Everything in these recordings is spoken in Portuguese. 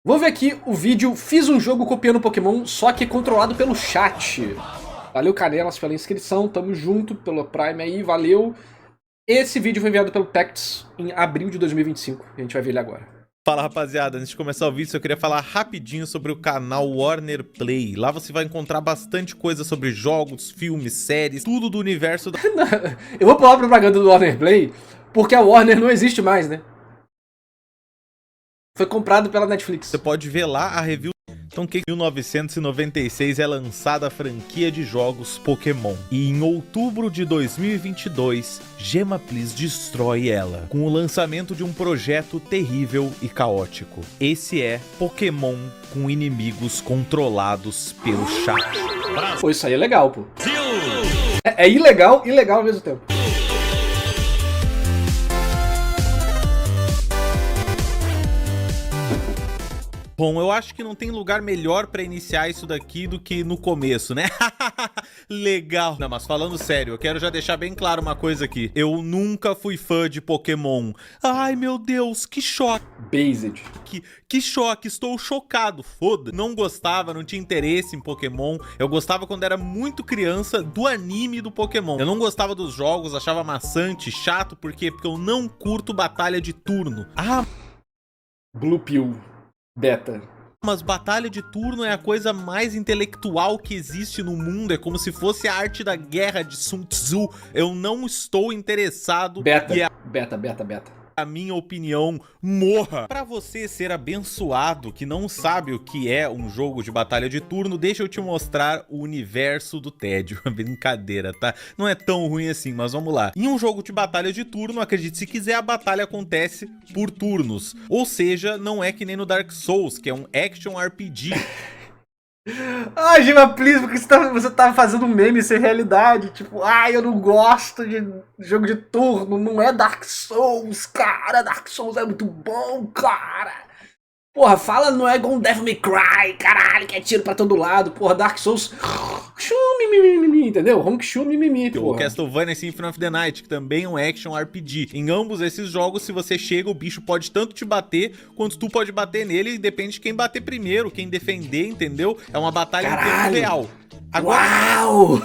Vou ver aqui o vídeo, fiz um jogo copiando Pokémon, só que controlado pelo chat. Valeu, Canelas, pela inscrição, tamo junto, pelo Prime aí, valeu. Esse vídeo foi enviado pelo Tacts em abril de 2025, a gente vai ver ele agora. Fala, rapaziada, antes de começar o vídeo eu queria falar rapidinho sobre o canal Warner Play. Lá você vai encontrar bastante coisa sobre jogos, filmes, séries, tudo do universo da... Eu vou pular a propaganda do Warner Play, porque a Warner não existe mais, né? Foi comprado pela Netflix. Você pode ver lá a review. Então, que em 1996 é lançada a franquia de jogos Pokémon. E em outubro de 2022, Gema Please destrói ela, com o lançamento de um projeto terrível e caótico. Esse é Pokémon com inimigos controlados pelo chat. Pô, isso aí é legal, pô. É ilegal e legal ao mesmo tempo. Bom, eu acho que não tem lugar melhor pra iniciar isso daqui do que no começo, né? Legal. Não, mas falando sério, eu quero já deixar bem claro uma coisa aqui. Eu nunca fui fã de Pokémon. Ai, meu Deus, que choque. Based. Que choque, estou chocado, foda. Não gostava, não tinha interesse em Pokémon. Eu gostava quando era muito criança do anime do Pokémon. Eu não gostava dos jogos, achava maçante, chato, por quê? Porque eu não curto batalha de turno. Ah, Blue Pill. Beta. mas batalha de turno é a coisa mais intelectual que existe no mundo. É como se fosse a arte da guerra de Sun Tzu. Eu não estou interessado. Beta. E é Beta. a minha opinião, morra. Pra você ser abençoado que não sabe o que é um jogo de batalha de turno, deixa eu te mostrar o universo do tédio. Brincadeira, tá? Não é tão ruim assim, mas vamos lá. Em um jogo de batalha de turno, acredite se quiser, a batalha acontece por turnos. Ou seja, não é que nem no Dark Souls, que é um action RPG. Ai, Gema, please, porque você tá fazendo um meme sem realidade. Tipo, ai, eu não gosto de jogo de turno, não é Dark Souls, cara. Dark Souls é muito bom, cara. Porra, fala não é igual um Devil May Cry, caralho, que é tiro pra todo lado. Porra, Dark Souls, entendeu? Honkshu, mimimi, O porra. Castlevania Symphony of the Night, que também é um action RPG. Em ambos esses jogos, se você chega, o bicho pode tanto te bater, quanto tu pode bater nele, e depende de quem bater primeiro, quem defender, entendeu? É uma batalha em tempo real. Agora, uau!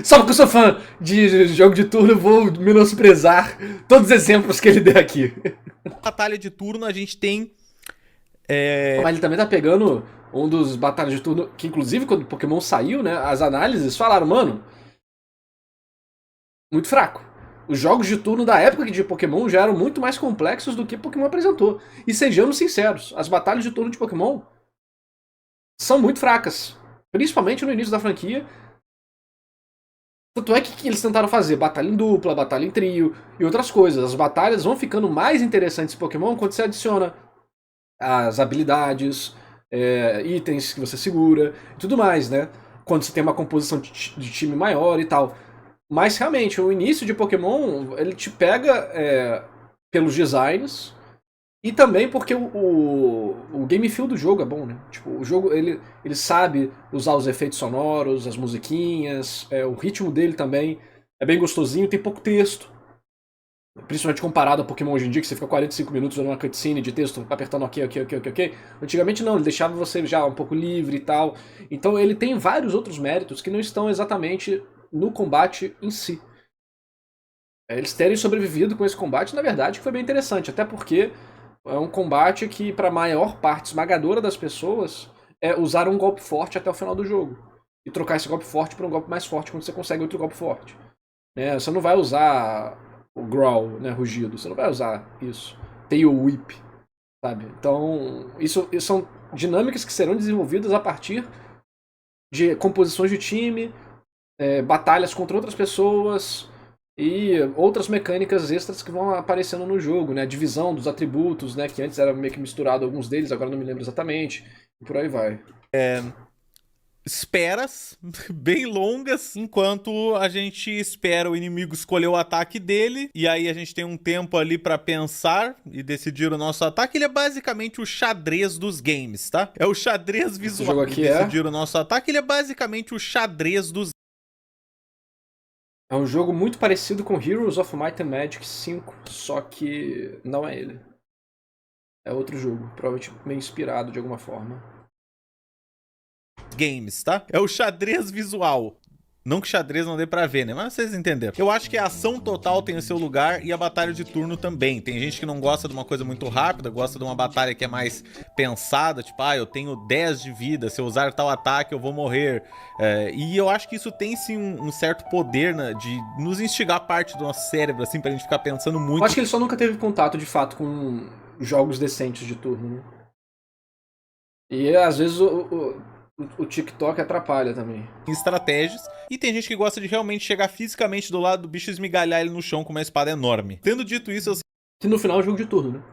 Só porque eu sou fã de jogo de turno, eu vou menosprezar todos os exemplos que ele deu aqui. Batalha de turno, a gente tem... Mas ele também tá pegando um dos batalhas de turno, que inclusive quando o Pokémon saiu, né, as análises falaram, mano, muito fraco. Os jogos de turno da época de Pokémon já eram muito mais complexos do que Pokémon apresentou. E sejamos sinceros, as batalhas de turno de Pokémon são muito fracas. Principalmente no início da franquia. Tanto é que eles tentaram fazer batalha em dupla, batalha em trio e outras coisas. As batalhas vão ficando mais interessantes em Pokémon quando você adiciona as habilidades, itens que você segura e tudo mais, né? Quando você tem uma composição de time maior e tal. Mas realmente, o início de Pokémon, ele te pega pelos designs e também porque o game feel do jogo é bom, né? Tipo, o jogo, ele sabe usar os efeitos sonoros, as musiquinhas, o ritmo dele também é bem gostosinho, tem pouco texto. Principalmente comparado a Pokémon hoje em dia, que você fica 45 minutos numa cutscene de texto, apertando ok. Antigamente não, ele deixava você já um pouco livre e tal. Então ele tem vários outros méritos que não estão exatamente no combate em si. Eles terem sobrevivido com esse combate, na verdade, que foi bem interessante. Até porque é um combate que, para a maior parte esmagadora das pessoas, usar um golpe forte até o final do jogo. E trocar esse golpe forte por um golpe mais forte quando você consegue outro golpe forte. Você não vai usar o growl, né, rugido. Você não vai usar isso. Tail whip, sabe? Então, isso são dinâmicas que serão desenvolvidas a partir de composições de time, batalhas contra outras pessoas e outras mecânicas extras que vão aparecendo no jogo, né? A divisão dos atributos, né? Que antes era meio que misturado alguns deles, agora não me lembro exatamente. E por aí vai. Esperas bem longas, enquanto a gente espera o inimigo escolher o ataque dele, e aí a gente tem um tempo ali pra pensar e decidir o nosso ataque. Ele é basicamente o xadrez dos games, tá? É o xadrez visual. Esse jogo aqui decidir o nosso ataque, ele é basicamente o xadrez dos... É um jogo muito parecido com Heroes of Might and Magic 5, só que não é ele. É outro jogo, provavelmente meio inspirado de alguma forma. Games, tá? É o xadrez visual. Não que xadrez não dê pra ver, né? Mas vocês entenderam. Eu acho que a ação total tem o seu lugar e a batalha de turno também. Tem gente que não gosta de uma coisa muito rápida, gosta de uma batalha que é mais pensada, tipo, eu tenho 10 de vida, se eu usar tal ataque eu vou morrer. E eu acho que isso tem sim um certo poder, né, de nos instigar parte do nosso cérebro, assim, pra gente ficar pensando muito. Eu acho que ele só nunca teve contato, de fato, com jogos decentes de turno, né? E às vezes o TikTok atrapalha também. Em estratégias, e tem gente que gosta de realmente chegar fisicamente do lado do bicho e esmigalhar ele no chão com uma espada enorme. Tendo dito isso, eu... Que no final é um jogo de turno, né?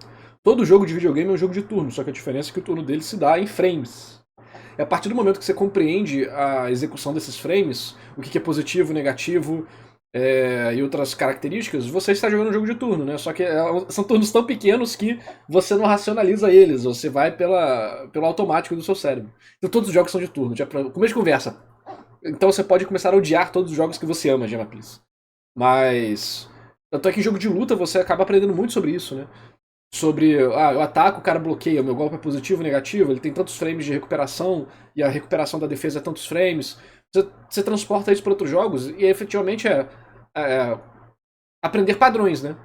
Todo jogo de videogame é um jogo de turno, só que a diferença é que o turno dele se dá em frames. E a partir do momento que você compreende a execução desses frames, o que é positivo, negativo e outras características, você está jogando um jogo de turno, né? Só que são turnos tão pequenos que você não racionaliza eles, você vai pelo automático do seu cérebro. Então todos os jogos são de turno. Começo de conversa. Então você pode começar a odiar todos os jogos que você ama, Gemma Please. Mas... Tanto é que em jogo de luta você acaba aprendendo muito sobre isso, né? Sobre, eu ataco, o cara bloqueia, o meu golpe é positivo ou negativo, ele tem tantos frames de recuperação, e a recuperação da defesa é tantos frames. Você transporta isso para outros jogos, e efetivamente aprender padrões, né?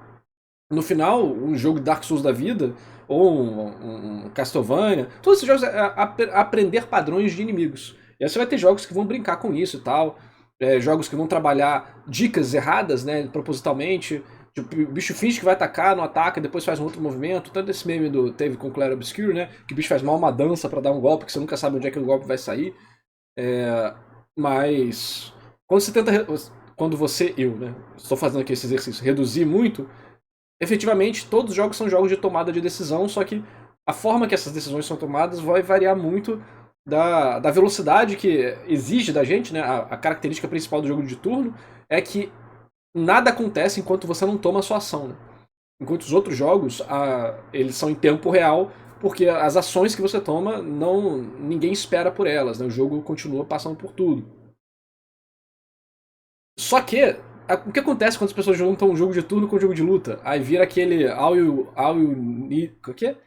No final, um jogo Dark Souls da vida, ou um Castlevania, todos esses jogos aprender padrões de inimigos. E aí você vai ter jogos que vão brincar com isso e tal, jogos que vão trabalhar dicas erradas, né, propositalmente. Tipo, o bicho finge que vai atacar, não ataca, depois faz um outro movimento. Tanto esse meme teve com Clair Obscure, né? Que o bicho faz mal uma dança pra dar um golpe, que você nunca sabe onde é que o golpe vai sair. Mas quando você tenta... né? Estou fazendo aqui esse exercício, reduzir muito, efetivamente todos os jogos são jogos de tomada de decisão, só que a forma que essas decisões são tomadas vai variar muito da velocidade que exige da gente, né? A característica principal do jogo de turno é que nada acontece enquanto você não toma a sua ação, né? Enquanto os outros jogos, eles são em tempo real, porque as ações que você toma, ninguém espera por elas, né? O jogo continua passando por tudo. Só que, o que acontece quando as pessoas juntam um jogo de turno com um jogo de luta? Aí vira aquele all you need, o que é?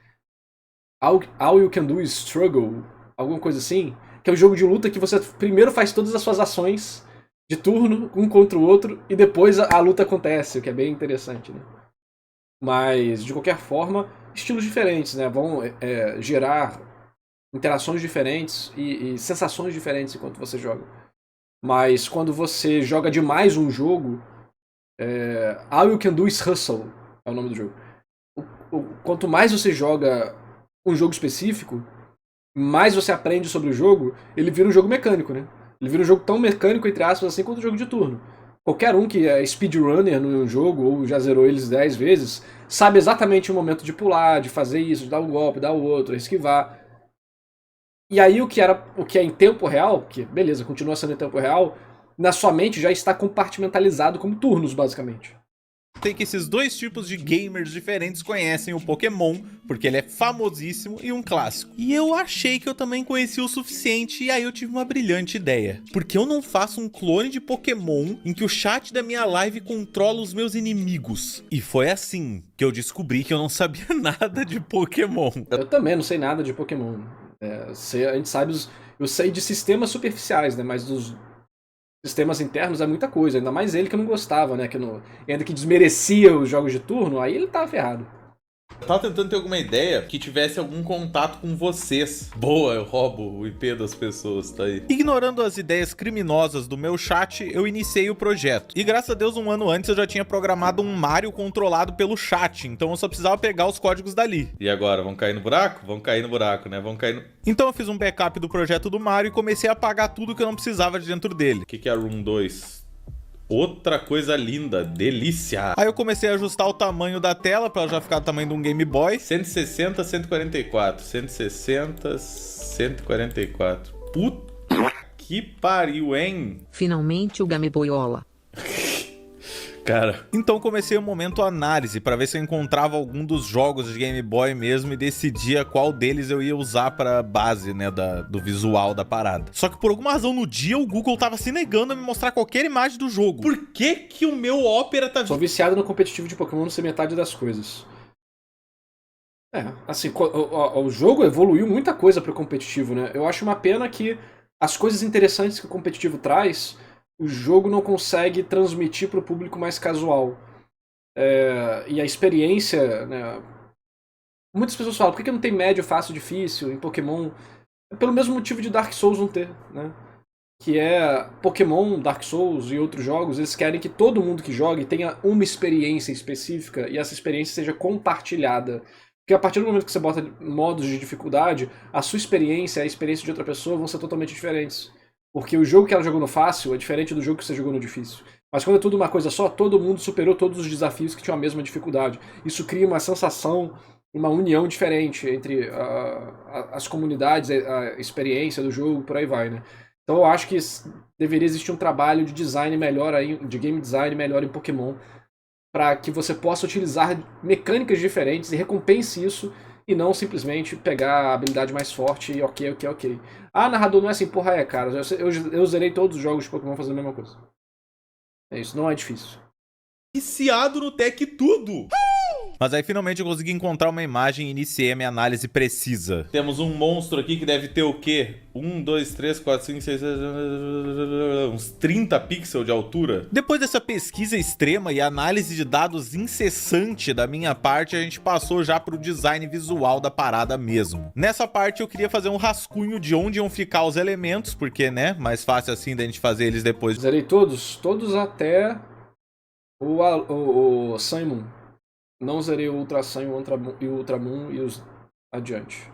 All you can do is struggle, alguma coisa assim, que é um jogo de luta que você primeiro faz todas as suas ações de turno, um contra o outro, e depois a luta acontece, o que é bem interessante, né? Mas, de qualquer forma, estilos diferentes, né? Vão gerar interações diferentes e sensações diferentes enquanto você joga. Mas quando você joga demais um jogo, All You Can Do Is Hustle é o nome do jogo. Quanto mais você joga um jogo específico, mais você aprende sobre o jogo, ele vira um jogo mecânico, né? Ele vira um jogo tão mecânico, entre aspas, assim, quanto um jogo de turno. Qualquer um que é speedrunner no jogo, ou já zerou eles 10 vezes, sabe exatamente o momento de pular, de fazer isso, de dar um golpe, dar o outro, esquivar. E aí o que é em tempo real, que beleza, continua sendo em tempo real, na sua mente já está compartimentalizado como turnos, basicamente. Tem que esses dois tipos de gamers diferentes conhecem o Pokémon, porque ele é famosíssimo e um clássico. E eu achei que eu também conhecia o suficiente, e aí eu tive uma brilhante ideia. Porque eu não faço um clone de Pokémon em que o chat da minha live controla os meus inimigos? E foi assim que eu descobri que eu não sabia nada de Pokémon. Eu também não sei nada de Pokémon. A gente sabe, eu sei de sistemas superficiais, né? Mas dos sistemas internos é muita coisa, ainda mais ele que eu não gostava, né? Ainda que desmerecia os jogos de turno, aí ele tava ferrado. Eu tava tentando ter alguma ideia que tivesse algum contato com vocês. Boa, eu roubo o IP das pessoas, tá aí. Ignorando as ideias criminosas do meu chat, eu iniciei o projeto. E graças a Deus, um ano antes eu já tinha programado um Mario controlado pelo chat, então eu só precisava pegar os códigos dali. E agora, vão cair no buraco? Vão cair no buraco, né? Então eu fiz um backup do projeto do Mario e comecei a apagar tudo que eu não precisava de dentro dele. O que é Room 2? Outra coisa linda, delícia. Aí eu comecei a ajustar o tamanho da tela pra ela já ficar do tamanho de um Game Boy. 160, 144. 160, 144. Puta que pariu, hein? Finalmente o Game Boyola. Cara. Então comecei o momento análise pra ver se eu encontrava algum dos jogos de Game Boy mesmo e decidia qual deles eu ia usar pra base, né, do visual da parada. Só que por alguma razão no dia o Google tava se negando a me mostrar qualquer imagem do jogo. Por que que o meu Opera tá... Sou viciado no competitivo de Pokémon, não sei metade das coisas. Assim, o jogo evoluiu muita coisa pro competitivo, né? Eu acho uma pena que as coisas interessantes que o competitivo traz, o jogo não consegue transmitir pro público mais casual. E a experiência, né? Muitas pessoas falam, por que não tem médio, fácil, difícil em Pokémon? É pelo mesmo motivo de Dark Souls não ter, né? Que é Pokémon, Dark Souls e outros jogos, eles querem que todo mundo que jogue tenha uma experiência específica e essa experiência seja compartilhada. Porque a partir do momento que você bota modos de dificuldade, a sua experiência e a experiência de outra pessoa vão ser totalmente diferentes. Porque o jogo que ela jogou no fácil é diferente do jogo que você jogou no difícil. Mas quando é tudo uma coisa só, todo mundo superou todos os desafios que tinham a mesma dificuldade. Isso cria uma sensação, uma união diferente entre as comunidades, a experiência do jogo, por aí vai, né? Então eu acho que deveria existir um trabalho de design melhor aí, de game design melhor em Pokémon, para que você possa utilizar mecânicas diferentes e recompense isso e não simplesmente pegar a habilidade mais forte e ok. Ah, narrador não é assim, porra, cara. Eu zerei todos os jogos de Pokémon fazendo a mesma coisa. É isso, não é difícil. Viciado no Tech Tudo! Mas aí finalmente eu consegui encontrar uma imagem e iniciei a minha análise precisa. Temos um monstro aqui que deve ter o quê? 1, 2, 3, 4, 5, 6, 7, uns 30 pixels de altura. Depois dessa pesquisa extrema e análise de dados incessante da minha parte, a gente passou já pro design visual da parada mesmo. Nessa parte eu queria fazer um rascunho de onde iam ficar os elementos, porque, né, mais fácil assim da gente fazer eles depois. Zerei todos até o Sun e Moon. Não zerei o Ultra Sun e o Ultra Moon e os adiante.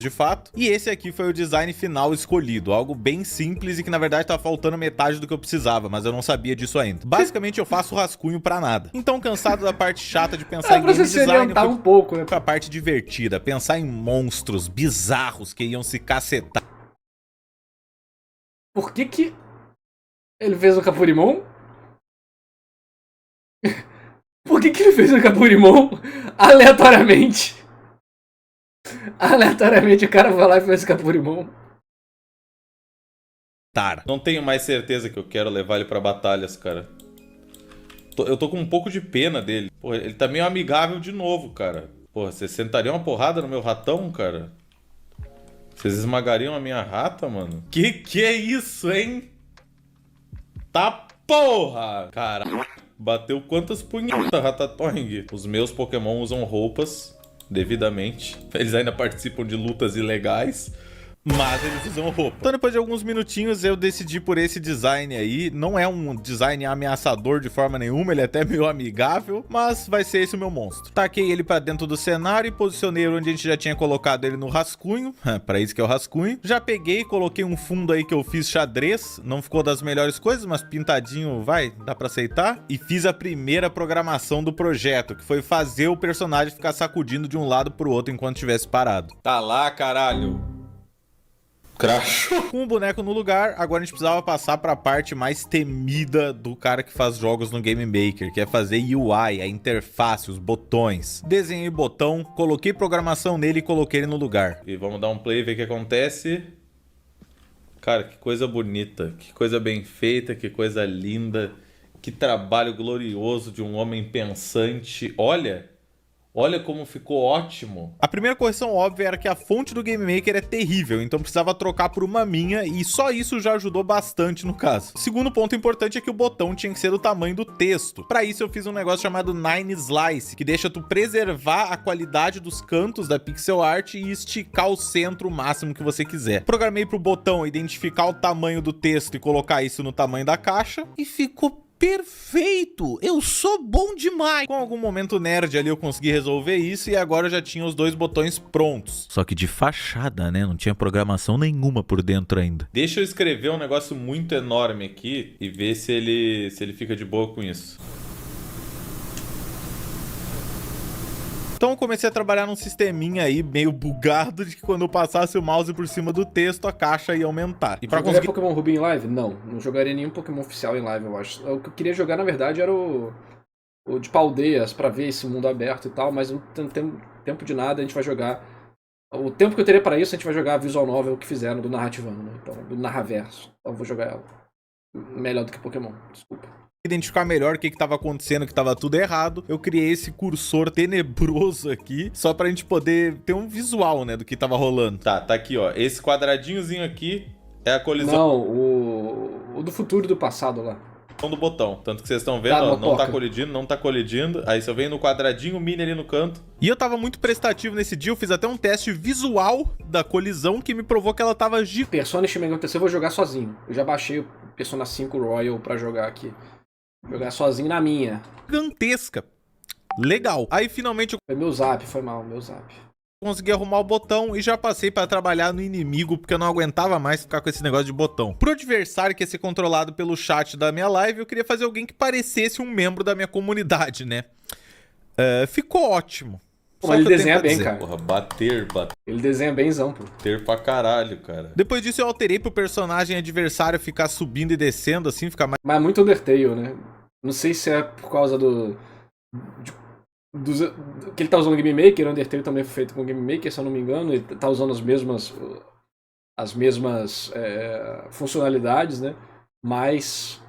De fato. E esse aqui foi o design final escolhido. Algo bem simples e que na verdade tá faltando metade do que eu precisava, mas eu não sabia disso ainda. Basicamente eu faço rascunho pra nada. Então, cansado da parte chata de pensar em game design, eu fui um pouco, né? pra parte divertida. Pensar em monstros bizarros que iam se cacetar. Por que ele fez o Capurimon? Por que ele fez o Capurimon aleatoriamente? Aleatoriamente o cara vai lá e fez o Capurimon. Não tenho mais certeza que eu quero levar ele pra batalhas, cara. Eu tô com um pouco de pena dele. Porra, ele tá meio amigável de novo, cara. Porra, vocês sentariam uma porrada no meu ratão, cara? Vocês esmagariam a minha rata, mano? Que é isso, hein? Tá porra! Cara, bateu quantas punhetas, Ratatouille? Os meus Pokémon usam roupas devidamente. Eles ainda participam de lutas ilegais, mas eles usam roupa. Então depois de alguns minutinhos eu decidi por esse design aí. Não é um design ameaçador de forma nenhuma, ele é até meio amigável, mas vai ser esse o meu monstro. Taquei ele pra dentro do cenário e posicionei onde a gente já tinha colocado ele no rascunho. Pra isso que é o rascunho. Já peguei e coloquei um fundo aí que eu fiz xadrez. Não ficou das melhores coisas, mas pintadinho vai, dá pra aceitar. E fiz a primeira programação do projeto, que foi fazer o personagem ficar sacudindo de um lado pro outro enquanto estivesse parado. Tá lá, caralho. Com o boneco no lugar, agora a gente precisava passar para a parte mais temida do cara que faz jogos no Game Maker, que é fazer UI, a interface, os botões. Desenhei o botão, coloquei programação nele e coloquei ele no lugar. E vamos dar um play e ver o que acontece. Cara, que coisa bonita, que coisa bem feita, que coisa linda, que trabalho glorioso de um homem pensante. Olha como ficou ótimo. A primeira correção óbvia era que a fonte do Game Maker é terrível, então precisava trocar por uma minha e só isso já ajudou bastante no caso. O segundo ponto importante é que o botão tinha que ser do tamanho do texto. Para isso eu fiz um negócio chamado Nine Slice, que deixa tu preservar a qualidade dos cantos da pixel art e esticar o centro o máximo que você quiser. Programei pro botão identificar o tamanho do texto e colocar isso no tamanho da caixa e ficou perfeito! Eu sou bom demais! Com algum momento nerd ali eu consegui resolver isso e agora eu já tinha os dois botões prontos. Só que de fachada, né? Não tinha programação nenhuma por dentro ainda. Deixa eu escrever um negócio muito enorme aqui e ver se ele fica de boa com isso. Então eu comecei a trabalhar num sisteminha aí meio bugado de que quando eu passasse o mouse por cima do texto, a caixa ia aumentar. E pra conseguir... Pokémon Ruby em live? Não jogaria nenhum Pokémon oficial em live, eu acho. O que eu queria jogar, na verdade, era o de Paldeias, pra ver esse mundo aberto e tal, mas não tem tempo de nada, a gente vai jogar... O tempo que eu teria pra isso, a gente vai jogar a visual novel que fizeram do Narrativano, né? Então, do Narraverso. Então eu vou jogar ela. Melhor do que Pokémon, desculpa. identificar melhor o que tava acontecendo, que tava tudo errado, eu criei esse cursor tenebroso aqui, só pra gente poder ter um visual, né, do que tava rolando. Tá aqui, ó, esse quadradinhozinho aqui é a colisão... Não, o do futuro e do passado lá. Do botão, tanto que vocês estão vendo, ó, não tá colidindo, aí você vem no quadradinho mini ali no canto. E eu tava muito prestativo nesse dia, eu fiz até um teste visual da colisão que me provou que ela tava gigante. Persona Shin Megami Tensei eu vou jogar sozinho. Eu já baixei o Persona 5 Royal pra jogar aqui. Jogar sozinho na minha. Gigantesca. Legal. Aí finalmente eu... Foi meu zap, foi mal, meu zap. Consegui arrumar o botão e já passei pra trabalhar no inimigo, porque eu não aguentava mais ficar com esse negócio de botão. Pro adversário que ia ser controlado pelo chat da minha live, eu queria fazer alguém que parecesse um membro da minha comunidade, né? Ficou ótimo. Pô, ele desenha bem, cara. Porra, bater. Ele desenha bemzão, pô. Bater pra caralho, cara. Depois disso eu alterei pro personagem adversário ficar subindo e descendo, assim, ficar mais... Mas é muito Undertale, né? Não sei se é por causa que ele tá usando o Game Maker, o Undertale também foi feito com o Game Maker, se eu não me engano, ele tá usando as mesmas funcionalidades, né? Mas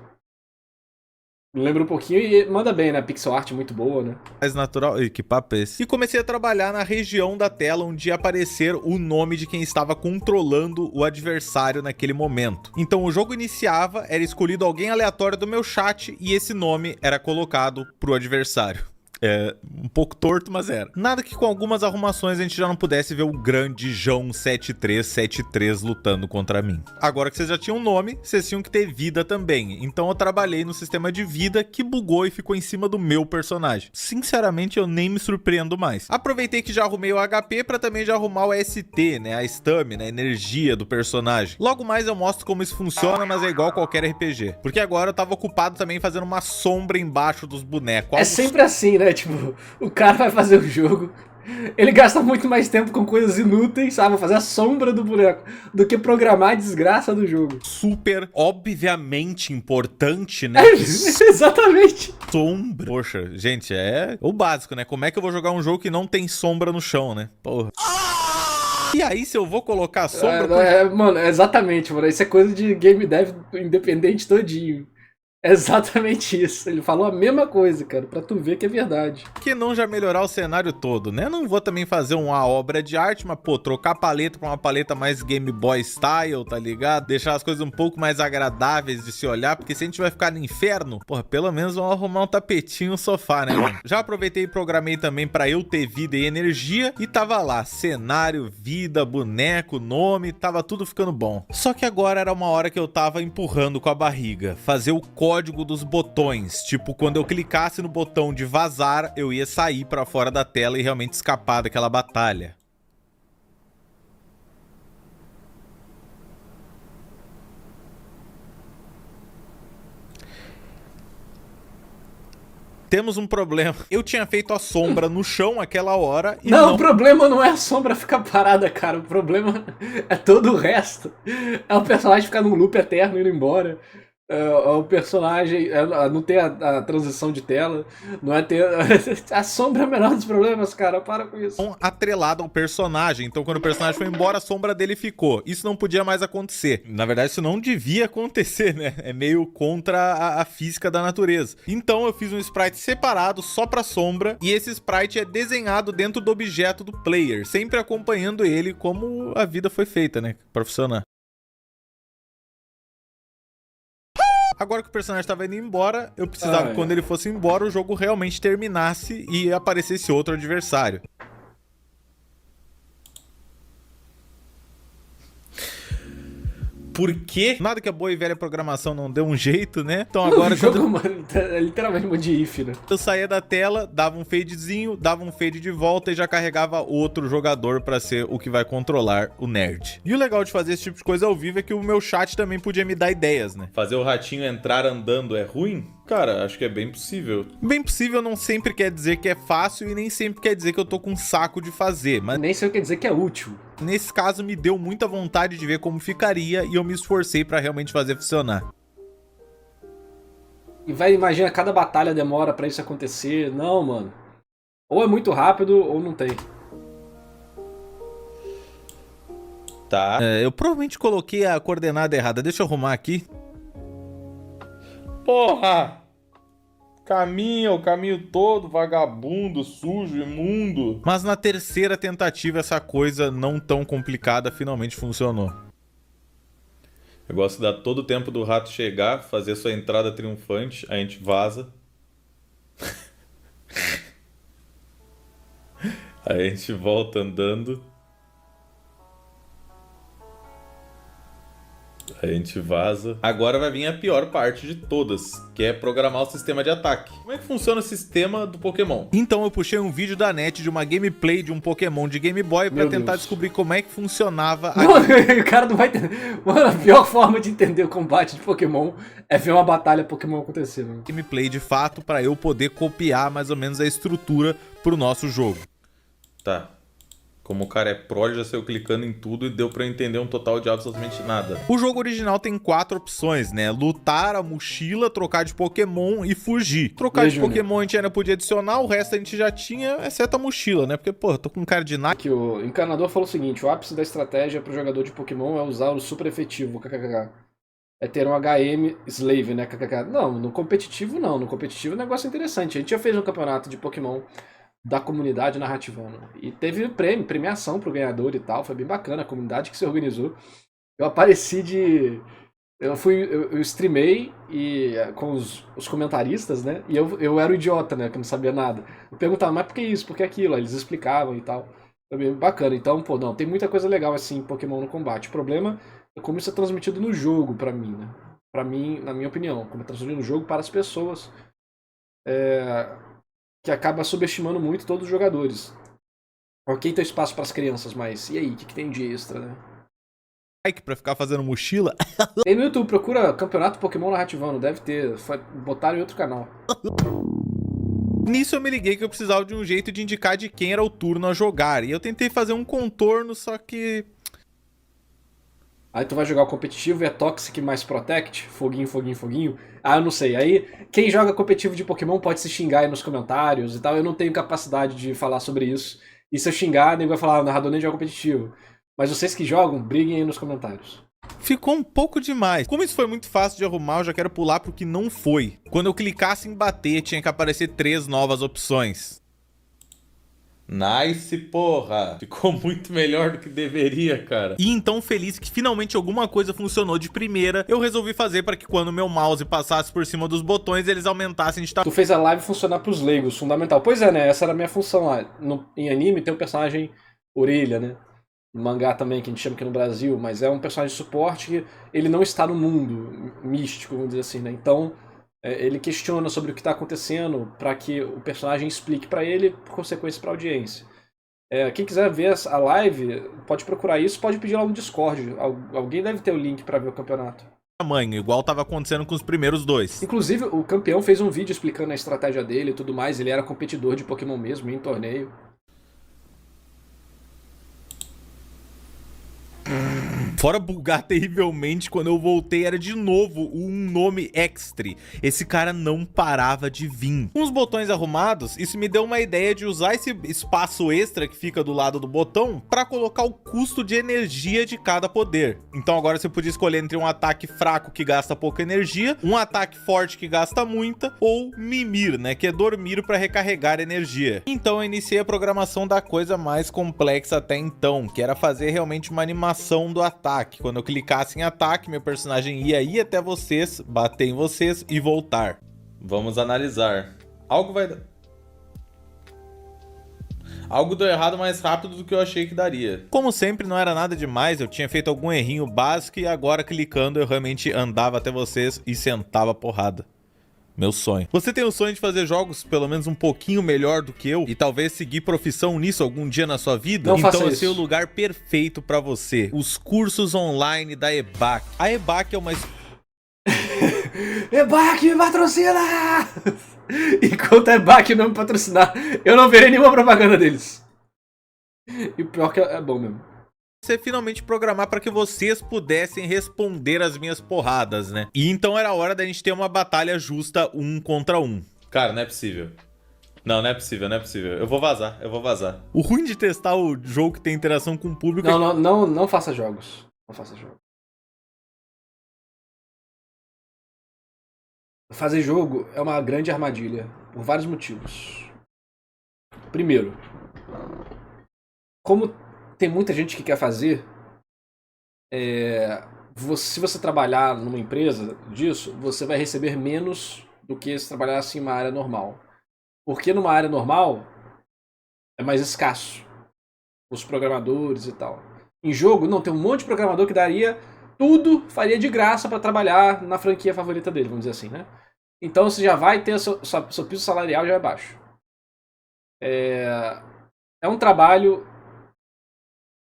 lembra um pouquinho e manda bem, né? Pixel art muito boa, né? Mais natural. Ih, que papo é esse? E comecei a trabalhar na região da tela onde ia aparecer o nome de quem estava controlando o adversário naquele momento. Então o jogo iniciava, era escolhido alguém aleatório do meu chat e esse nome era colocado pro adversário. É um pouco torto, mas era. Nada que com algumas arrumações a gente já não pudesse ver o grande João 7373 lutando contra mim. Agora que vocês já tinham nome, vocês tinham que ter vida também. Então eu trabalhei no sistema de vida que bugou e ficou em cima do meu personagem. Sinceramente, eu nem me surpreendo mais. Aproveitei que já arrumei o HP pra também já arrumar o ST, né? A stamina, a energia do personagem. Logo mais eu mostro como isso funciona, mas é igual qualquer RPG. Porque agora eu tava ocupado também fazendo uma sombra embaixo dos bonecos. É sempre assim, né? Tipo, o cara vai fazer o jogo, ele gasta muito mais tempo com coisas inúteis, sabe? Fazer a sombra do boneco, do que programar a desgraça do jogo. Super, obviamente importante, né? Exatamente. Sombra. Poxa, gente, é o básico, né? Como é que eu vou jogar um jogo que não tem sombra no chão, né? Porra. E aí, se eu vou colocar sombra... Mano, exatamente, mano. Isso é coisa de game dev independente todinho. Exatamente isso. Ele falou a mesma coisa, cara, pra tu ver que é verdade. Por que não já melhorar o cenário todo, né? Eu não vou também fazer uma obra de arte, mas, pô, trocar a paleta pra uma paleta mais Game Boy Style, tá ligado? Deixar as coisas um pouco mais agradáveis de se olhar, porque se a gente vai ficar no inferno, porra, pelo menos vamos arrumar um tapetinho no sofá, né, mano? Já aproveitei e programei também pra eu ter vida e energia, e tava lá, cenário, vida, boneco, nome, tava tudo ficando bom. Só que agora era uma hora que eu tava empurrando com a barriga, fazer o código dos botões, tipo, quando eu clicasse no botão de vazar, eu ia sair pra fora da tela e realmente escapar daquela batalha. Temos um problema. Eu tinha feito a sombra no chão aquela hora e não... o problema não é a sombra ficar parada, cara. O problema é todo o resto. É o personagem ficar num loop eterno indo embora. O personagem não ter a transição de tela, não é ter a sombra é o menor dos problemas, cara, para com isso. Atrelado ao personagem, então quando o personagem foi embora, a sombra dele ficou. Isso não podia mais acontecer. Na verdade, isso não devia acontecer, né? É meio contra a física da natureza. Então eu fiz um sprite separado só pra sombra, e esse sprite é desenhado dentro do objeto do player, sempre acompanhando ele como a vida foi feita, né? Pra funcionar. Agora que o personagem estava indo embora, eu precisava que quando ele fosse embora, o jogo realmente terminasse e aparecesse outro adversário. Por quê? Nada que a boa e velha programação não deu um jeito, né? Então agora... O jogo, mano, é literalmente um de if, né? Eu saía da tela, dava um fadezinho, dava um fade de volta e já carregava outro jogador pra ser o que vai controlar o nerd. E o legal de fazer esse tipo de coisa ao vivo é que o meu chat também podia me dar ideias, né? Fazer o ratinho entrar andando é ruim? Cara, acho que é bem possível. Bem possível não sempre quer dizer que é fácil e nem sempre quer dizer que eu tô com um saco de fazer, mas... Nem sempre quer dizer que é útil. Nesse caso, me deu muita vontade de ver como ficaria e eu me esforcei pra realmente fazer funcionar. E imagina, cada batalha demora pra isso acontecer. Não, mano. Ou é muito rápido ou não tem. Tá. Eu provavelmente coloquei a coordenada errada. Deixa eu arrumar aqui. Porra! Caminha o caminho todo, vagabundo, sujo, imundo. Mas na terceira tentativa, essa coisa não tão complicada finalmente funcionou. Eu gosto de dar todo o tempo do rato chegar, fazer sua entrada triunfante, a gente vaza. Aí a gente volta andando. Aí a gente vaza. Agora vai vir a pior parte de todas, que é programar o sistema de ataque. Como é que funciona o sistema do Pokémon? Então eu puxei um vídeo da net de uma gameplay de um Pokémon de Game Boy pra tentar descobrir como é que funcionava a... O cara não vai entender. Mano, a pior forma de entender o combate de Pokémon é ver uma batalha Pokémon acontecer, mano. Gameplay de fato pra eu poder copiar mais ou menos a estrutura pro nosso jogo. Tá. Como o cara é pro, ele já saiu clicando em tudo e deu pra eu entender um total de absolutamente nada. O jogo original tem 4 opções, né? Lutar, a mochila, trocar de Pokémon e fugir. Trocar de Pokémon a gente ainda podia adicionar, o resto a gente já tinha, exceto a mochila, né? Porque, pô, eu tô com cara de nada. Aqui, o encanador falou o seguinte: o ápice da estratégia pro jogador de Pokémon é usar o super efetivo, kkk. É ter um HM Slave, né, kkk. Não, no competitivo não. No competitivo o negócio é interessante. A gente já fez um campeonato de Pokémon da comunidade narrativana. E teve premiação pro ganhador e tal, foi bem bacana, a comunidade que se organizou. Eu apareci de... Eu streamei com os comentaristas, né? E eu era o idiota, né? Que não sabia nada. Eu perguntava, mas por que isso? Por que aquilo? Aí eles explicavam e tal. Foi bem bacana. Então, pô, não, tem muita coisa legal assim em Pokémon no combate. O problema é como isso é transmitido no jogo, pra mim, né? Pra mim, na minha opinião, como é transmitido no jogo para as pessoas. Que acaba subestimando muito todos os jogadores. Ok, tem espaço para as crianças, mas e aí, o que tem de extra, né? Pra ficar fazendo mochila. Tem no YouTube, procura Campeonato Pokémon Narrativano, deve ter. Botaram em outro canal. Nisso eu me liguei que eu precisava de um jeito de indicar de quem era o turno a jogar. E eu tentei fazer um contorno, só que... Aí tu vai jogar o competitivo e é Toxic mais Protect, foguinho, foguinho, foguinho. Ah, eu não sei. Aí, quem joga competitivo de Pokémon pode se xingar aí nos comentários e tal. Eu não tenho capacidade de falar sobre isso. E se eu xingar, ninguém vai falar, o narrador nem joga competitivo. Mas vocês que jogam, briguem aí nos comentários. Ficou um pouco demais. Como isso foi muito fácil de arrumar, eu já quero pular pro que não foi. Quando eu clicasse em bater, tinha que aparecer 3 novas opções. Nice, porra! Ficou muito melhor do que deveria, cara. E então, feliz que finalmente alguma coisa funcionou de primeira, eu resolvi fazer para que quando meu mouse passasse por cima dos botões, eles aumentassem de tamanho. Tu fez a live funcionar pros leigos, fundamental. Pois é, né? Essa era a minha função lá. Em anime tem um personagem orelha, né? No mangá também, que a gente chama aqui no Brasil, mas é um personagem de suporte que ele não está no mundo místico, vamos dizer assim, né? Então... ele questiona sobre o que está acontecendo para que o personagem explique para ele, por consequência para a audiência. Quem quiser ver a live, pode procurar isso, pode pedir lá no Discord. Alguém deve ter o link para ver o campeonato. Tamanho, igual estava acontecendo com os primeiros 2. Inclusive, o campeão fez um vídeo explicando a estratégia dele e tudo mais. Ele era competidor de Pokémon mesmo, em torneio. Fora bugar terrivelmente, quando eu voltei era de novo um nome extra. Esse cara não parava de vir. Com os botões arrumados, isso me deu uma ideia de usar esse espaço extra que fica do lado do botão para colocar o custo de energia de cada poder. Então agora você podia escolher entre um ataque fraco que gasta pouca energia, um ataque forte que gasta muita, ou mimir, né, que é dormir para recarregar energia. Então eu iniciei a programação da coisa mais complexa até então, que era fazer realmente uma animação do ataque. Quando eu clicasse em ataque, meu personagem ia ir até vocês, bater em vocês e voltar. Vamos analisar. Algo deu errado mais rápido do que eu achei que daria. Como sempre, não era nada demais, eu tinha feito algum errinho básico e agora clicando eu realmente andava até vocês e sentava a porrada. Meu sonho. Você tem o sonho de fazer jogos pelo menos um pouquinho melhor do que eu e talvez seguir profissão nisso algum dia na sua vida? Não então esse é o lugar perfeito pra você. Os cursos online da EBAC. A EBAC é uma... EBAC me patrocina! Enquanto a EBAC não me patrocinar, eu não verei nenhuma propaganda deles. E o pior que é bom mesmo. Você finalmente programar para que vocês pudessem responder as minhas porradas, né? E então era hora da gente ter uma batalha justa 1 contra 1. Cara, não é possível. Não é possível, não é possível. Eu vou vazar. O ruim de testar o jogo que tem interação com o público... Não faça jogos. Não faça jogos. fazer jogo é uma grande armadilha, por vários motivos. Primeiro, como tem muita gente que quer fazer, se você trabalhar numa empresa disso, você vai receber menos do que se trabalhasse em uma área normal. Porque numa área normal é mais escasso os programadores e tal. Em jogo, não, tem um monte de programador que daria tudo, faria de graça para trabalhar na franquia favorita dele, vamos dizer assim, né? Então você já vai ter seu piso salarial já é baixo. É um trabalho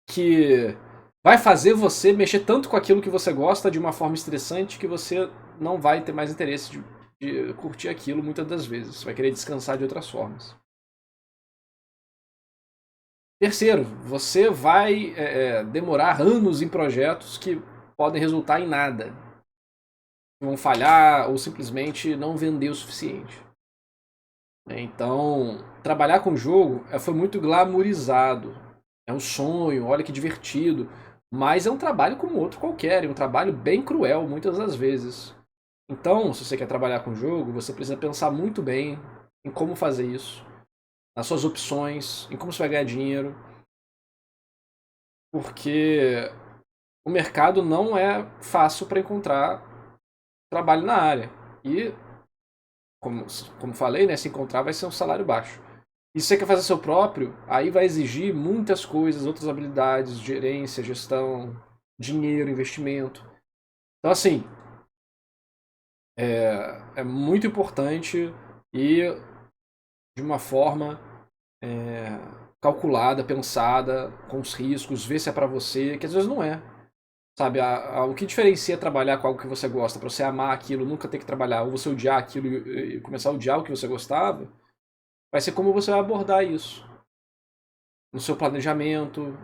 que vai fazer você mexer tanto com aquilo que você gosta de uma forma estressante que você não vai ter mais interesse de curtir aquilo muitas das vezes. Você vai querer descansar de outras formas. Terceiro, você vai demorar anos em projetos que podem resultar em nada. Vão falhar ou simplesmente não vender o suficiente. Então, trabalhar com jogo foi muito glamourizado. É um sonho, olha que divertido. Mas é um trabalho como outro qualquer, é um trabalho bem cruel muitas das vezes. Então, se você quer trabalhar com jogo, você precisa pensar muito bem em como fazer isso, nas suas opções, em como você vai ganhar dinheiro. Porque o mercado não é fácil para encontrar trabalho na área. E, como falei, né, se encontrar vai ser um salário baixo. E se você quer fazer seu próprio, aí vai exigir muitas coisas, outras habilidades, gerência, gestão, dinheiro, investimento. Então, assim, é muito importante e de uma forma calculada, pensada, com os riscos, ver se é pra você, que às vezes não é. Sabe, o que diferencia trabalhar com algo que você gosta, pra você amar aquilo, nunca ter que trabalhar, ou você odiar aquilo e começar a odiar o que você gostava, vai ser como você vai abordar isso. No seu planejamento,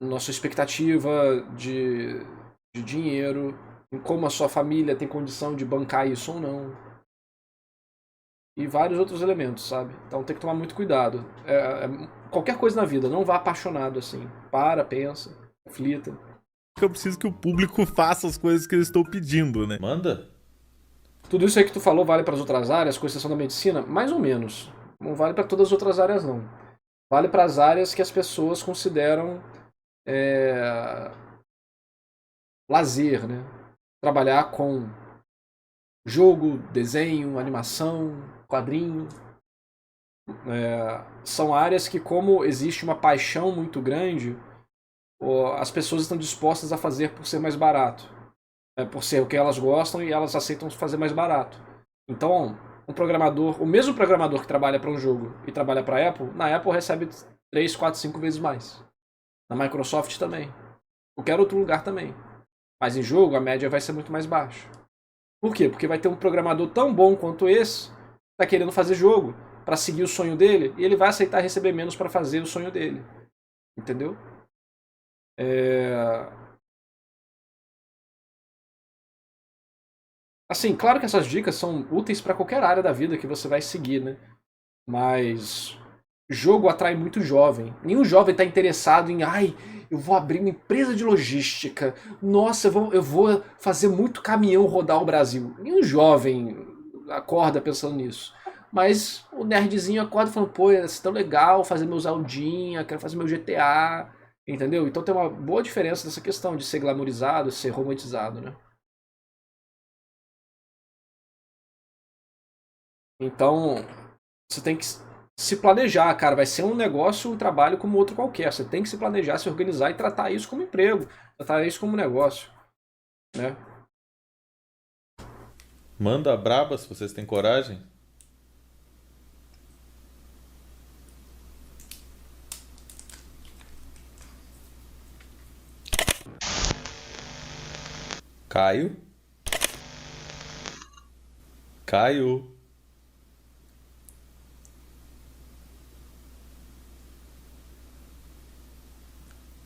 na sua expectativa de dinheiro, em como a sua família tem condição de bancar isso ou não. E vários outros elementos, sabe? Então tem que tomar muito cuidado. Qualquer coisa na vida, não vá apaixonado assim. Pensa, reflita. Eu preciso que o público faça as coisas que eles estão pedindo, né? Manda. Tudo isso aí que tu falou vale para as outras áreas, com exceção da medicina? Mais ou menos. Não vale para todas as outras áreas, não. Vale para as áreas que as pessoas consideram lazer, né? Trabalhar com jogo, desenho, animação, quadrinho. São áreas que, como existe uma paixão muito grande, as pessoas estão dispostas a fazer por ser mais barato. Por ser o que elas gostam e elas aceitam fazer mais barato. Então, o mesmo programador que trabalha para um jogo e trabalha para a Apple, na Apple recebe 3, 4, 5 vezes mais. Na Microsoft também. Qualquer outro lugar também. Mas em jogo a média vai ser muito mais baixa. Por quê? Porque vai ter um programador tão bom quanto esse que está querendo fazer jogo para seguir o sonho dele e ele vai aceitar receber menos para fazer o sonho dele. Entendeu? Assim, claro que essas dicas são úteis para qualquer área da vida que você vai seguir, né? Mas jogo atrai muito jovem. Nenhum jovem está interessado em, eu vou abrir uma empresa de logística. Nossa, eu vou fazer muito caminhão rodar o Brasil. Nenhum jovem acorda pensando nisso. Mas o nerdzinho acorda falando, pô, é tão legal fazer meu Zeldinha, quero fazer meu GTA, entendeu? Então tem uma boa diferença dessa questão de ser glamourizado, ser romantizado, né? Então, você tem que se planejar, cara. Vai ser um negócio, um trabalho como outro qualquer. Você tem que se planejar, se organizar e tratar isso como emprego. Tratar isso como negócio, né? Manda a braba se vocês têm coragem. Caio? Caio?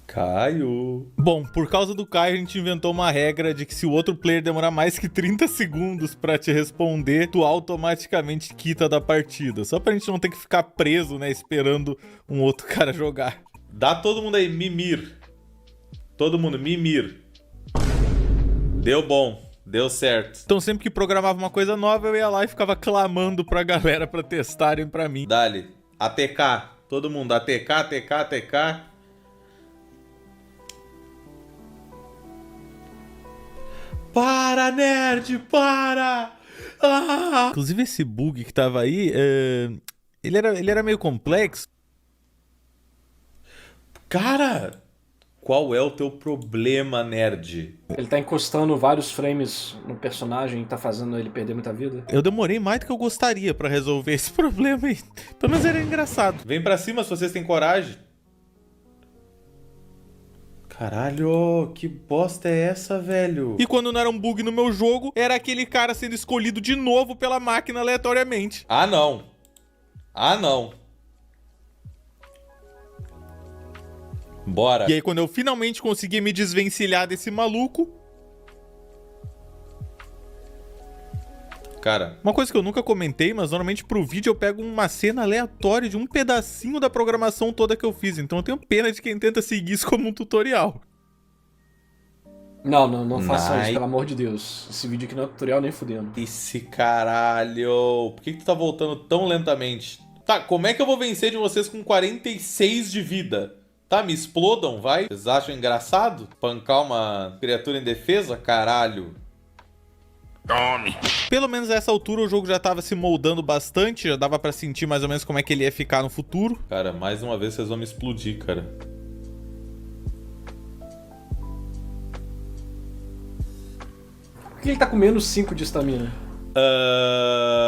Caio? Bom, por causa do Caio, a gente inventou uma regra de que se o outro player demorar mais que 30 segundos pra te responder, tu automaticamente quita da partida. Só pra gente não ter que ficar preso, né, esperando um outro cara jogar. Dá todo mundo aí, mimir. Todo mundo, mimir. Deu bom. Deu certo. Então sempre que programava uma coisa nova, eu ia lá e ficava clamando pra galera pra testarem pra mim. Dali. ATK. Todo mundo. ATK, ATK, ATK. Para, nerd! Para! Ah! Inclusive esse bug que tava aí, ele era meio complexo. Cara, qual é o teu problema, nerd? Ele tá encostando vários frames no personagem e tá fazendo ele perder muita vida. Eu demorei mais do que eu gostaria pra resolver esse problema aí. Pelo menos era engraçado. Vem pra cima se vocês têm coragem. Caralho, que bosta é essa, velho? E quando não era um bug no meu jogo, era aquele cara sendo escolhido de novo pela máquina aleatoriamente. Ah, não. Ah, não. Bora. E aí quando eu finalmente consegui me desvencilhar desse maluco... Cara, Uma coisa que eu nunca comentei, mas normalmente pro vídeo eu pego uma cena aleatória de um pedacinho da programação toda que eu fiz. Então eu tenho pena de quem tenta seguir isso como um tutorial. Não faça Nice. isso, pelo amor de Deus. Esse vídeo aqui não é tutorial nem fudendo. esse caralho. Por que tu tá voltando tão lentamente? Tá, como é que eu vou vencer de vocês com 46 de vida? Tá, me explodam, vai? Vocês acham engraçado? Pancar uma criatura indefesa? Caralho. Pelo menos a essa altura o jogo já tava se moldando bastante, já dava pra sentir mais ou menos como é que ele ia ficar no futuro. Cara, mais uma vez vocês vão me explodir, cara. Por que ele tá com menos 5 de estamina?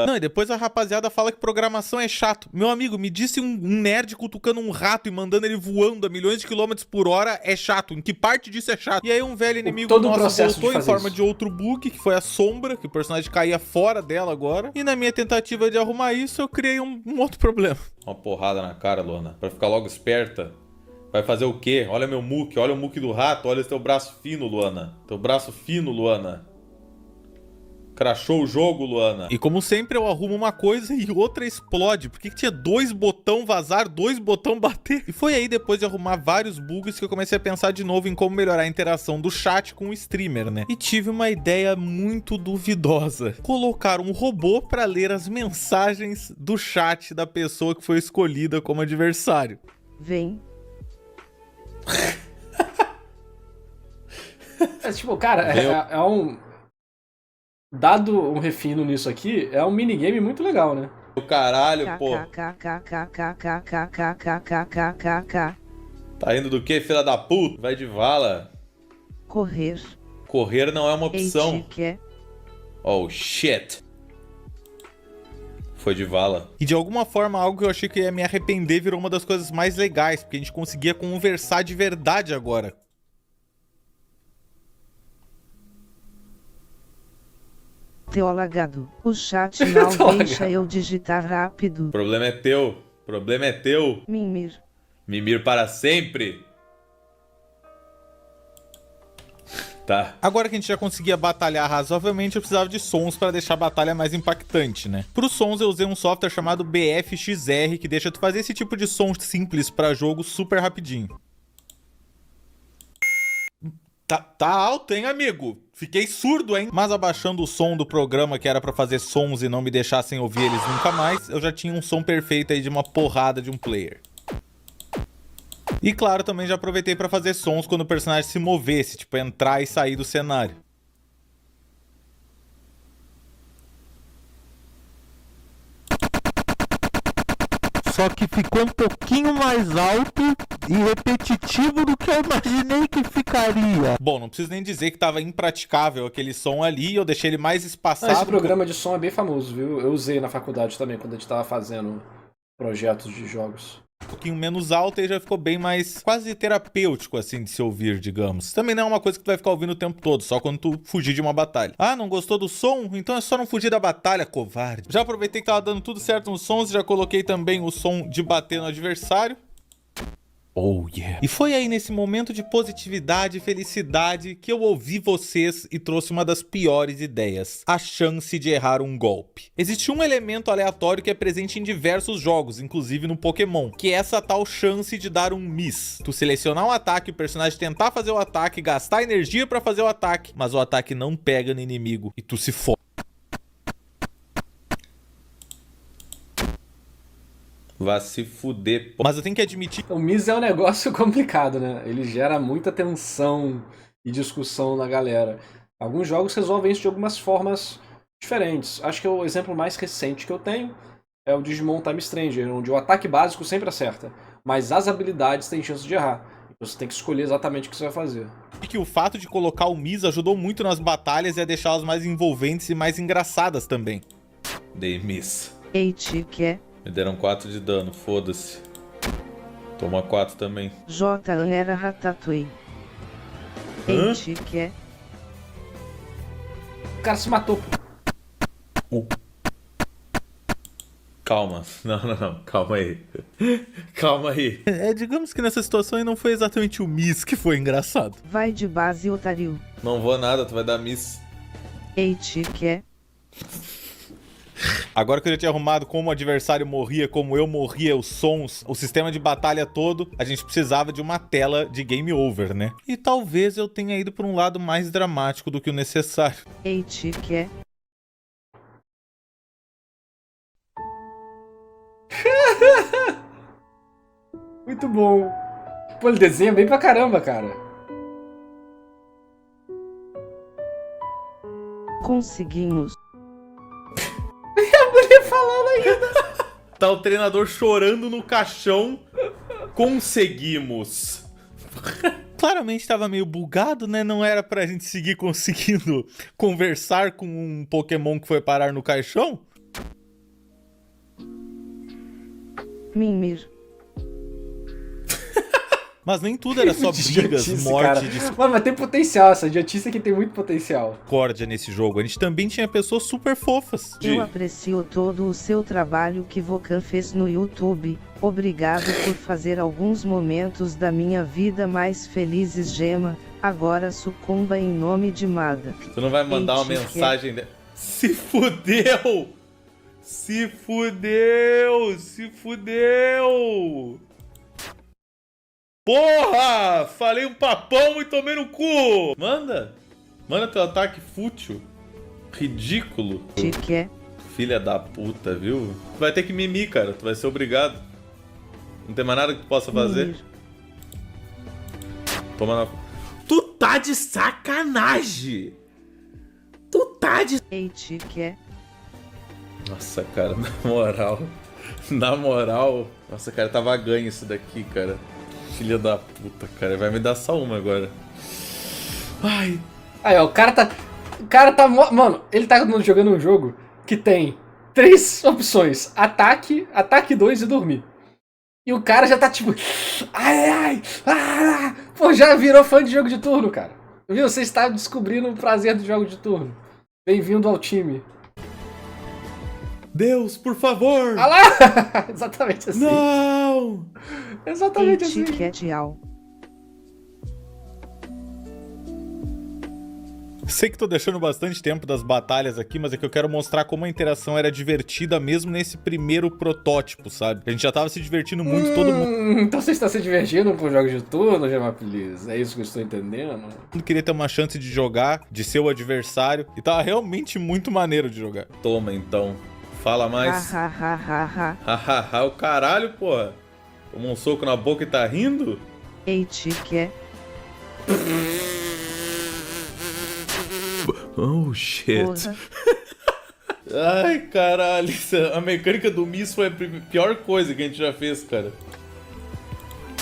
Não, e depois a rapaziada fala que programação é chato. Meu amigo, me disse um nerd cutucando um rato e mandando ele voando a milhões de quilômetros por hora é chato. Em que parte disso é chato? E aí um velho inimigo todo o nosso processo de voltou em fazer forma isso. de outro bug, que foi a sombra, que o personagem caía fora dela agora. E na minha tentativa de arrumar isso, eu criei um outro problema. Uma porrada na cara, Luana. Pra ficar logo esperta. Vai fazer o quê? Olha meu muque, olha o muque do rato, olha esse teu braço fino, Luana. Teu braço fino, Luana. Crashou o jogo, Luana. E como sempre, eu arrumo uma coisa e outra explode. Por que tinha 2 botão vazar, 2 botão bater? E foi aí, depois de arrumar vários bugs, que eu comecei a pensar de novo em como melhorar a interação do chat com o streamer, né? E tive uma ideia muito duvidosa. Colocar um robô pra ler as mensagens do chat da pessoa que foi escolhida como adversário. Vem. É tipo, cara, é um... Dado um refino nisso aqui, é um minigame muito legal, né? O caralho, pô. Tá indo do quê, filha da puta? Vai de vala. Correr. Correr não é uma opção. Eitiquet. Oh, shit. Foi de vala. E de alguma forma, algo que eu achei que ia me arrepender virou uma das coisas mais legais, porque a gente conseguia conversar de verdade agora. Teolagado. O chat não deixa eu digitar rápido. O problema é teu. O problema é teu. Mimir. Mimir para sempre. Tá. Agora que a gente já conseguia batalhar razoavelmente, eu precisava de sons para deixar a batalha mais impactante, né? Para os sons eu usei um software chamado BFXR, que deixa tu fazer esse tipo de som simples para jogo super rapidinho. Tá alto, hein, amigo? Fiquei surdo, hein? Mas abaixando o som do programa que era pra fazer sons e não me deixassem ouvir eles nunca mais, eu já tinha um som perfeito aí de uma porrada de um player. E claro, também já aproveitei pra fazer sons quando o personagem se movesse, tipo entrar e sair do cenário. Só que ficou um pouquinho mais alto e repetitivo do que eu imaginei que ficaria. Bom, não preciso nem dizer que tava impraticável aquele som ali, eu deixei ele mais espaçado. Esse programa de som é bem famoso, viu? Eu usei na faculdade também, quando a gente tava fazendo projetos de jogos. Um pouquinho menos alto e já ficou bem mais quase terapêutico assim de se ouvir, digamos. Também não é uma coisa que tu vai ficar ouvindo o tempo todo, só quando tu fugir de uma batalha. Ah, não gostou do som? Então é só não fugir da batalha, covarde. Já aproveitei que tava dando tudo certo nos sons e já coloquei também o som de bater no adversário. Oh yeah. E foi aí nesse momento de positividade e felicidade que eu ouvi vocês e trouxe uma das piores ideias: a chance de errar um golpe. Existe um elemento aleatório que é presente em diversos jogos, inclusive no Pokémon, que é essa tal chance de dar um miss. Tu selecionar um ataque, o personagem tentar fazer o ataque, gastar energia pra fazer o ataque, mas o ataque não pega no inimigo e tu se fode. Vai se fuder, pô. Mas eu tenho que admitir... O Miss é um negócio complicado, né? Ele gera muita tensão e discussão na galera. Alguns jogos resolvem isso de algumas formas diferentes. Acho que o exemplo mais recente que eu tenho é o Digimon Time Stranger, onde o ataque básico sempre acerta, mas as habilidades têm chance de errar. Você tem que escolher exatamente o que você vai fazer. que o fato de colocar o Miss ajudou muito nas batalhas e a deixá-las mais envolventes e mais engraçadas também. Dei Miss. Eite que Me deram 4 de dano, foda-se. Toma 4 também. J era Ratatouille. Hã? Eite que O cara se matou. Calma. Não. Calma aí. Calma aí. Digamos que nessa situação aí não foi exatamente o Miss que foi engraçado. vai de base otário. Não vou nada, tu vai dar Miss. Eite que Agora que eu já tinha arrumado como o adversário morria, como eu morria, os sons, o sistema de batalha todo, a gente precisava de uma tela de game over, né? E talvez eu tenha ido por um lado mais dramático do que o necessário. Eite que Muito bom. Pô, ele desenha bem pra caramba, cara. conseguimos. Ele falando ainda. Tá o treinador chorando no caixão. Conseguimos. Claramente estava meio bugado, né? Não era pra gente seguir conseguindo conversar com um Pokémon que foi parar no caixão? Mimir. Mas nem tudo era só brigas, Idiotice, morte, cara. Mano, mas tem potencial. Essa idiotice aqui tem muito potencial. discórdia nesse jogo. A gente também tinha pessoas super fofas. Eu aprecio todo o seu trabalho que Vocan fez no YouTube. Obrigado por fazer alguns momentos da minha vida mais felizes, Gema. Agora sucumba em nome de Mada. Tu não vai mandar uma Eite, mensagem... Se fudeu! Se fudeu! Se fudeu! Porra! Falei um papão e tomei no cu! Manda! Manda teu ataque fútil. Ridículo. Que Filha da puta, viu? Tu vai ter que mimir, cara. Tu vai ser obrigado. Não tem mais nada que tu possa fazer. Mimir. Toma na... Tu tá de sacanagem! Tu tá de... Eite que Nossa, cara, na moral... Na moral... Nossa, cara, tava ganho isso daqui, cara. Filha da puta, cara. Vai me dar só uma agora. Ai. Aí, ó, o cara tá... Mano, ele tá jogando um jogo que tem 3 opções. Ataque 2 e dormir. E o cara já tá tipo... Pô, já virou fã de jogo de turno, cara. Viu? Você está descobrindo o prazer do jogo de turno. Bem-vindo ao time. Deus, por favor! Ah lá! Exatamente assim. Não! Exatamente assim. Eite que tchau. Sei que tô deixando bastante tempo das batalhas aqui, mas é que eu quero mostrar como a interação era divertida mesmo nesse primeiro protótipo, sabe? A gente já tava se divertindo muito, todo mundo Então você está se divertindo com jogos de turno, Gemma, please? É isso que eu estou entendendo? queria ter uma chance de jogar, de ser o adversário, e tava realmente muito maneiro de jogar. Toma, então. Fala mais. Ha ha ha ha ha. Hahaha, o caralho, porra. Tomou um soco na boca e tá rindo? Eite que Oh, shit. porra. Ai, caralho. A mecânica do Miss foi a pior coisa que a gente já fez, cara.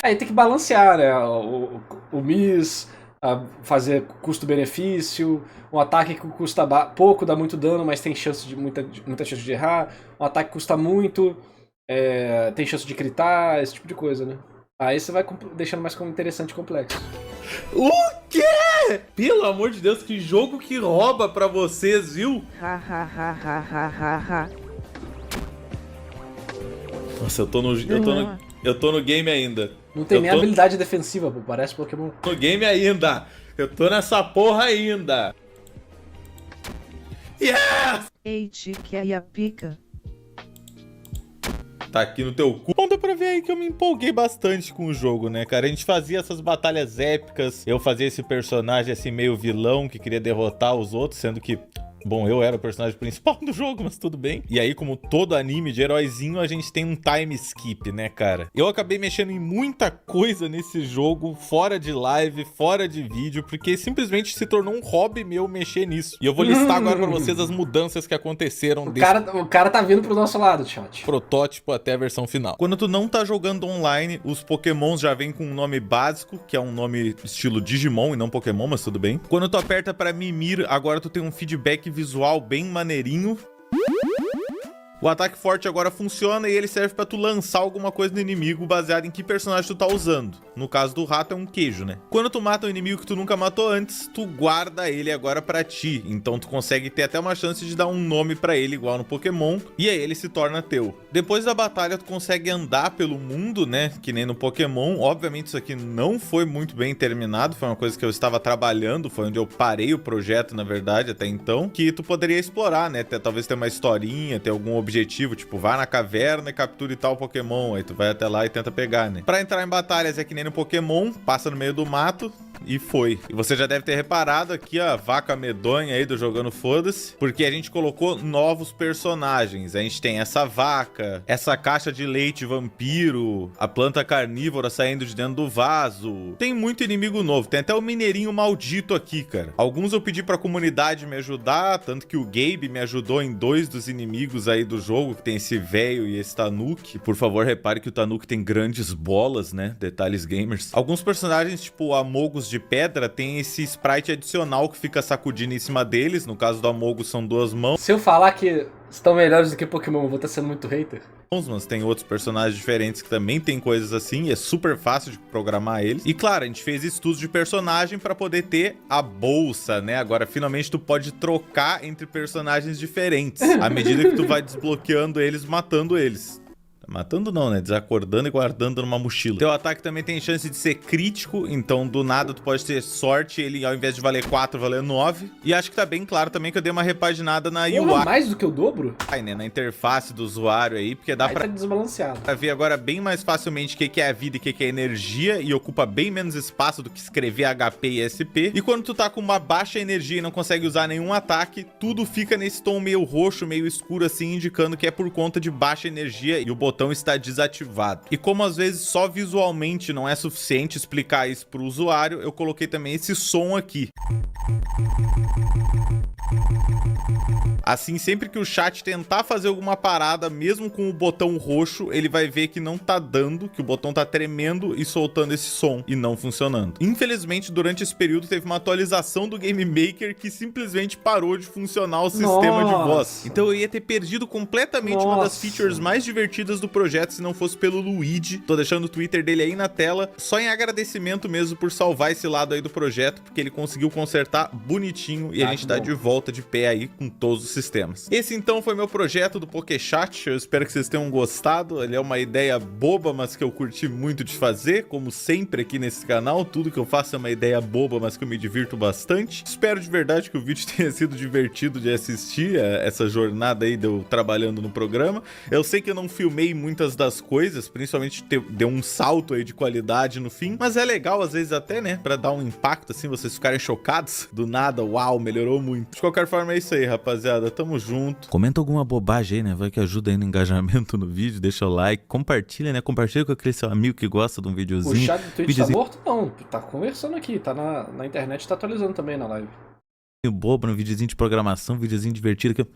Aí tem que balancear, né? O Miss, fazer custo-benefício, um ataque que custa pouco, dá muito dano, mas tem chance muita chance de errar. Um ataque que custa muito, tem chance de critar, esse tipo de coisa, né? Aí você vai deixando mais interessante e complexo. O quê? Pelo amor de Deus, que jogo que rouba pra vocês, viu? Ha ha ha ha ha ha ha. Nossa, eu tô no game ainda. Não tem Eu nem tô- habilidade defensiva, pô, parece Pokémon. No game ainda. Eu tô nessa porra ainda. Yes! Eite que é a pica. Tá aqui no teu cu. Bom, dá pra ver aí que eu me empolguei bastante com o jogo, né, cara? A gente fazia essas batalhas épicas, eu fazia esse personagem assim meio vilão que queria derrotar os outros, sendo que... Bom, eu era o personagem principal do jogo, mas tudo bem. E aí, como todo anime de heróizinho, a gente tem um time skip, né, cara? Eu acabei mexendo em muita coisa nesse jogo, fora de live, fora de vídeo, porque simplesmente se tornou um hobby meu mexer nisso. E eu vou listar agora pra vocês as mudanças que aconteceram O cara tá vindo pro nosso lado, chat. protótipo até a versão final. Quando tu não tá jogando online, os Pokémons já vêm com um nome básico, que é um nome estilo Digimon e não Pokémon, mas tudo bem. Quando tu aperta pra mimir, agora tu tem um feedback visual bem maneirinho. O ataque forte agora funciona e ele serve pra tu lançar alguma coisa no inimigo baseado em que personagem tu tá usando. No caso do rato é um queijo, né? Quando tu mata um inimigo que tu nunca matou antes, tu guarda ele agora pra ti. Então tu consegue ter até uma chance de dar um nome pra ele igual no Pokémon. E aí ele se torna teu. Depois da batalha tu consegue andar pelo mundo, né? Que nem no Pokémon. Obviamente isso aqui não foi muito bem terminado. Foi uma coisa que eu estava trabalhando. Foi onde eu parei o projeto, na verdade, até então. Que tu poderia explorar, né? Talvez ter uma historinha, ter algum objetivo, tipo, vá na caverna e capture tal Pokémon, aí tu vai até lá e tenta pegar, né? Pra entrar em batalhas é que nem no Pokémon, passa no meio do mato e foi. E você já deve ter reparado aqui a vaca medonha aí do Jogando Foda-se, porque a gente colocou novos personagens. A gente tem essa vaca, essa caixa de leite vampiro, a planta carnívora saindo de dentro do vaso. Tem muito inimigo novo, tem até o mineirinho maldito aqui, cara. Alguns eu pedi pra comunidade me ajudar, tanto que o Gabe me ajudou em 2 dos inimigos aí do jogo, que tem esse velho e esse Tanuki. Por favor, repare que o Tanuki tem grandes bolas, né? Detalhes gamers. Alguns personagens, tipo Amogus de pedra, tem esse sprite adicional que fica sacudindo em cima deles. No caso do Amogus são 2 mãos, Se eu falar que estão melhores do que Pokémon, eu vou estar sendo muito hater. mas tem outros personagens diferentes que também tem coisas assim, e é super fácil de programar eles. E claro, a gente fez estudos de personagem pra poder ter a bolsa, né? Agora, finalmente, tu pode trocar entre personagens diferentes, à medida que tu vai desbloqueando eles, matando eles. Matando não, né? Desacordando e guardando numa mochila. Teu ataque também tem chance de ser crítico, então do nada tu pode ter sorte, ele ao invés de valer 4, valer 9. E acho que tá bem claro também que eu dei uma repaginada na Porra, UI, mais do que o dobro? né? Na interface do usuário aí, porque dá Aí pra tá desbalanceado. ver agora bem mais facilmente o que é a vida e o que é energia, e ocupa bem menos espaço do que escrever HP e SP. E quando tu tá com uma baixa energia e não consegue usar nenhum ataque, tudo fica nesse tom meio roxo, meio escuro assim, indicando que é por conta de baixa energia e o botão está desativado. E como às vezes só visualmente não é suficiente explicar isso pro usuário, eu coloquei também esse som aqui. Assim, sempre que o chat tentar fazer alguma parada, mesmo com o botão roxo, ele vai ver que não tá dando, que o botão tá tremendo e soltando esse som e não funcionando. Infelizmente, durante esse período teve uma atualização do Game Maker que simplesmente parou de funcionar o sistema de voz. Então eu ia ter perdido completamente uma das features mais divertidas do projeto se não fosse pelo Luigi. Tô deixando o Twitter dele aí na tela, só em agradecimento mesmo por salvar esse lado aí do projeto, porque ele conseguiu consertar bonitinho e a gente tá de volta de pé aí com todos os sistemas. Esse então foi meu projeto do PokéChat, eu espero que vocês tenham gostado. Ele é uma ideia boba, mas que eu curti muito de fazer, como sempre aqui nesse canal. Tudo que eu faço é uma ideia boba, mas que eu me divirto bastante. Espero de verdade que o vídeo tenha sido divertido de assistir, essa jornada aí de eu trabalhando no programa. Eu sei que eu não filmei muitas das coisas, principalmente deu um salto aí de qualidade no fim, mas é legal às vezes até, né, pra dar um impacto assim, vocês ficarem chocados do nada. Uau, melhorou muito. De qualquer forma é isso aí, rapaziada, tamo junto. Comenta alguma bobagem aí, né, vai que ajuda aí no engajamento no vídeo, deixa o like, compartilha, né, compartilha com aquele seu amigo que gosta de um videozinho. O chat do Twitch tá morto? Não, tá conversando aqui, tá na internet, tá atualizando também na live. Bobo, um videozinho de programação, um videozinho divertido que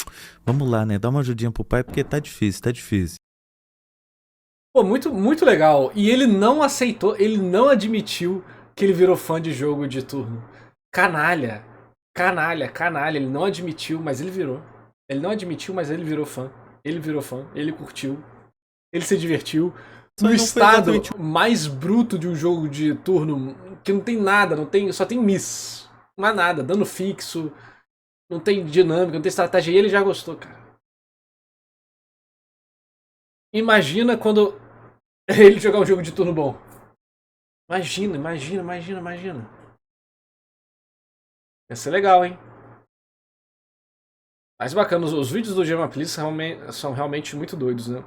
vamos lá, né, dá uma ajudinha pro pai porque tá difícil, tá difícil. Pô, muito legal. E ele não aceitou, ele não admitiu que ele virou fã de jogo de turno. Canalha. Canalha. Ele não admitiu, mas ele virou. Ele não admitiu, mas ele virou fã. Ele virou fã, ele curtiu. Ele se divertiu. No estado mais bruto de um jogo de turno, que não tem nada, só tem miss. Não há nada, dano fixo, não tem dinâmica, não tem estratégia. E ele já gostou, cara. Imagina quando ele jogar um jogo de turno bom. Imagina. Ia ser legal, hein? Mas bacana, os vídeos do Gema Please são realmente muito doidos, né?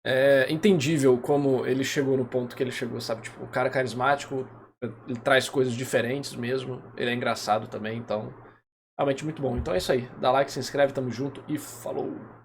É entendível como ele chegou no ponto que ele chegou, sabe? Tipo, o cara é carismático, ele traz coisas diferentes mesmo, ele é engraçado também, então realmente muito bom. Então é isso aí, dá like, se inscreve, tamo junto e falou!